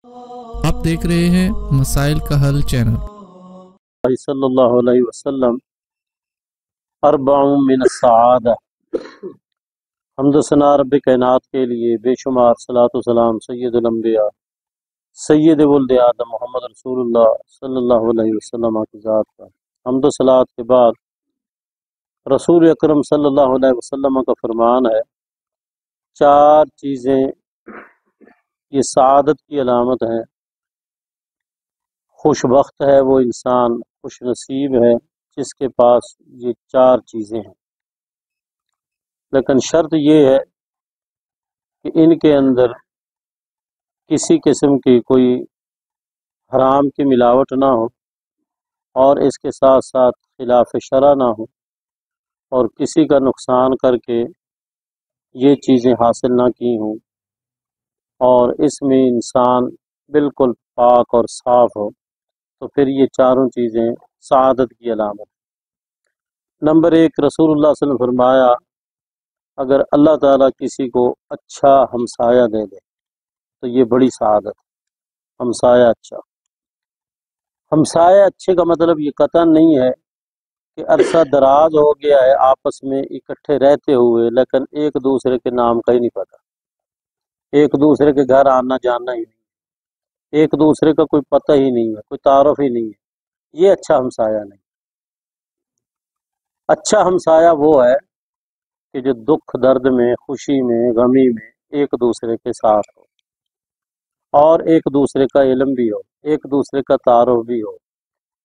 آپ دیکھ رہے ہیں مسائل کا حل چینل۔ صلی اللہ علیہ وسلم اربع من السعادہ، حمد و ثنا رب کائنات کے لیے بے شمار صلاۃ و سلام سید الانبیاء سید ولد آدم محمد رسول اللہ صلی اللہ علیہ وسلم کی ذات پر حمد و صلاۃ کے بعد رسول اکرم صلی اللہ علیہ وسلم کا فرمان ہے، چار چیزیں یہ سعادت کی علامت ہیں۔ خوش بخت ہے وہ انسان، خوش نصیب ہے جس کے پاس یہ چار چیزیں ہیں، لیکن شرط یہ ہے کہ ان کے اندر کسی قسم کی کوئی حرام کی ملاوٹ نہ ہو، اور اس کے ساتھ ساتھ خلاف شرع نہ ہو، اور کسی کا نقصان کر کے یہ چیزیں حاصل نہ کی ہوں، اور اس میں انسان بالکل پاک اور صاف ہو، تو پھر یہ چاروں چیزیں سعادت کی علامت۔ نمبر ایک، رسول اللہ صلی اللہ علیہ وسلم فرمایا، اگر اللہ تعالیٰ کسی کو اچھا ہمسایہ دے دے تو یہ بڑی سعادت ہے۔ ہمسایہ اچھا، ہمسایہ اچھے کا مطلب یہ قطعاً نہیں ہے کہ عرصہ دراز ہو گیا ہے آپس میں اکٹھے رہتے ہوئے لیکن ایک دوسرے کے نام کا ہی نہیں پتہ، ایک دوسرے کے گھر آنا جانا ہی نہیں، ایک دوسرے کا کوئی پتہ ہی نہیں ہے، کوئی تعارف ہی نہیں ہے، یہ اچھا ہمسایہ نہیں۔ اچھا ہمسایہ وہ ہے کہ جو دکھ درد میں، خوشی میں، غمی میں ایک دوسرے کے ساتھ ہو، اور ایک دوسرے کا علم بھی ہو، ایک دوسرے کا تعارف بھی ہو،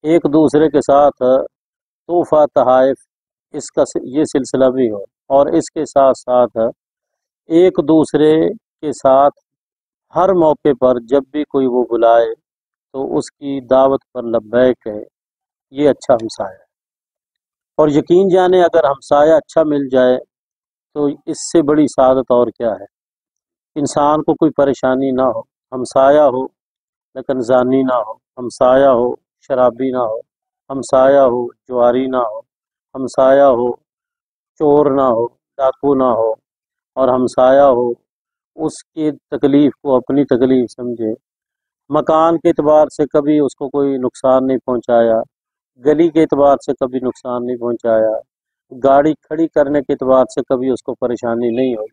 ایک دوسرے کے ساتھ تحفہ تحائف اس کا یہ سلسلہ بھی ہو، اور اس کے ساتھ ساتھ ایک دوسرے کے ساتھ ہر موقع پر جب بھی کوئی وہ بلائے تو اس کی دعوت پر لبیک کہے، یہ اچھا ہمسایہ ہے۔ اور یقین جانے اگر ہمسایہ اچھا مل جائے تو اس سے بڑی سعادت اور کیا ہے۔ انسان کو کوئی پریشانی نہ ہو، ہمسایہ ہو لیکن زانی نہ ہو، ہمسایہ ہو شرابی نہ ہو، ہمسایہ ہو جواری نہ ہو، ہمسایہ ہو چور نہ ہو، ڈاکو نہ ہو، اور ہمسایہ ہو اس کی تکلیف کو اپنی تکلیف سمجھے، مکان کے اعتبار سے کبھی اس کو کوئی نقصان نہیں پہنچایا، گلی کے اعتبار سے کبھی نقصان نہیں پہنچایا، گاڑی کھڑی کرنے کے اعتبار سے کبھی اس کو پریشانی نہیں ہوئی،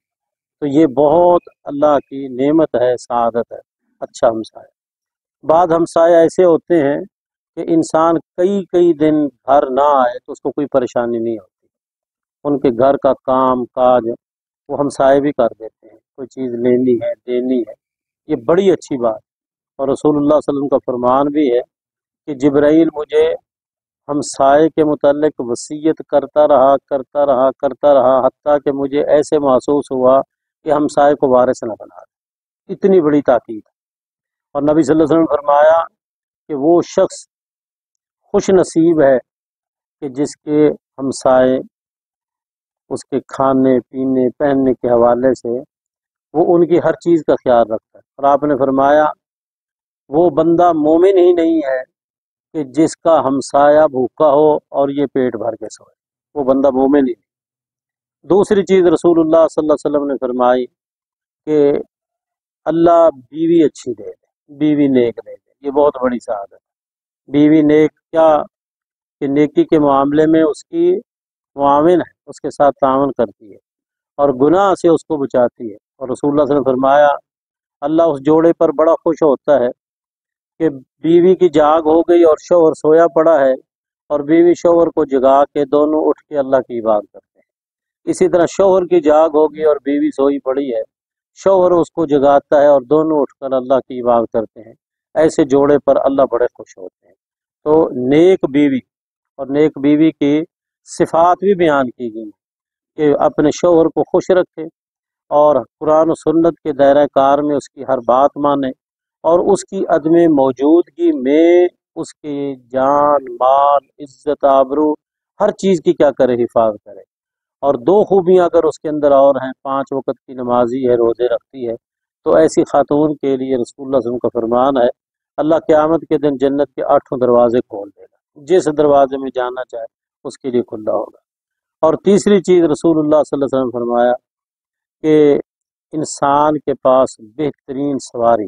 تو یہ بہت اللہ کی نعمت ہے، سعادت ہے، اچھا ہمسایہ۔ بعض ہمسایہ ایسے ہوتے ہیں کہ انسان کئی دن گھر نہ آئے تو اس کو کوئی پریشانی نہیں ہوتی، ان کے گھر کا کام کاج وہ ہمسائے بھی کر دیتے ہیں، کوئی چیز لینی ہے دینی ہے، یہ بڑی اچھی بات۔ اور رسول اللہ صلی اللہ علیہ وسلم کا فرمان بھی ہے کہ جبرائیل مجھے ہمسائے کے متعلق وصیت کرتا رہا حتیٰ کہ مجھے ایسے محسوس ہوا کہ ہمسائے کو وارث نہ بنا دے، اتنی بڑی تاکید۔ اور نبی صلی اللہ علیہ وسلم نے فرمایا کہ وہ شخص خوش نصیب ہے کہ جس کے ہمسائے اس کے کھانے پینے پہننے کے حوالے سے وہ ان کی ہر چیز کا خیال رکھتا ہے۔ اور آپ نے فرمایا وہ بندہ مومن ہی نہیں ہے کہ جس کا ہمسایہ بھوکا ہو اور یہ پیٹ بھر کے سوئے، وہ بندہ مومن ہی نہیں۔ دوسری چیز رسول اللہ صلی اللہ علیہ وسلم نے فرمائی کہ اللہ بیوی اچھی دے دے، بیوی نیک دے دے، یہ بہت بڑی سعادت ہے۔ بیوی نیک کیا کہ نیکی کے معاملے میں اس کی معاون ہے، اس کے ساتھ تعاون کرتی ہے اور گناہ سے اس کو بچاتی ہے۔ اور رسول اللہ صلی اللہ علیہ وسلم نے فرمایا اللہ اس جوڑے پر بڑا خوش ہوتا ہے کہ بیوی کی جاگ ہو گئی اور شوہر سویا پڑا ہے، اور بیوی شوہر کو جگا کے دونوں اٹھ کے اللہ کی عبادت کرتے ہیں۔ اسی طرح شوہر کی جاگ ہوگی اور بیوی سوئی پڑی ہے، شوہر اس کو جگاتا ہے اور دونوں اٹھ کر اللہ کی عبادت کرتے ہیں، ایسے جوڑے پر اللہ بڑے خوش ہوتے ہیں۔ تو نیک بیوی اور نیک بیوی کی صفات بھی بیان کی گئی کہ اپنے شوہر کو خوش رکھے اور قرآن و سنت کے دائرہ کار میں اس کی ہر بات مانے، اور اس کی عدم موجودگی میں اس کی جان مال عزت آبرو ہر چیز کی کیا کرے، حفاظت کرے۔ اور دو خوبیاں اگر اس کے اندر اور ہیں، 5 وقت کی نمازی ہے، روزے رکھتی ہے، تو ایسی خاتون کے لیے رسول اللہ صلی اللہ علیہ وسلم کا فرمان ہے اللہ قیامت کے دن جنت کے 8 دروازے کھول دے گا، جس دروازے میں جانا چاہے اس کے لیے کھلا ہوگا۔ اور تیسری چیز رسول اللہ صلی اللہ علیہ وسلم نے فرمایا کہ انسان کے پاس بہترین سواری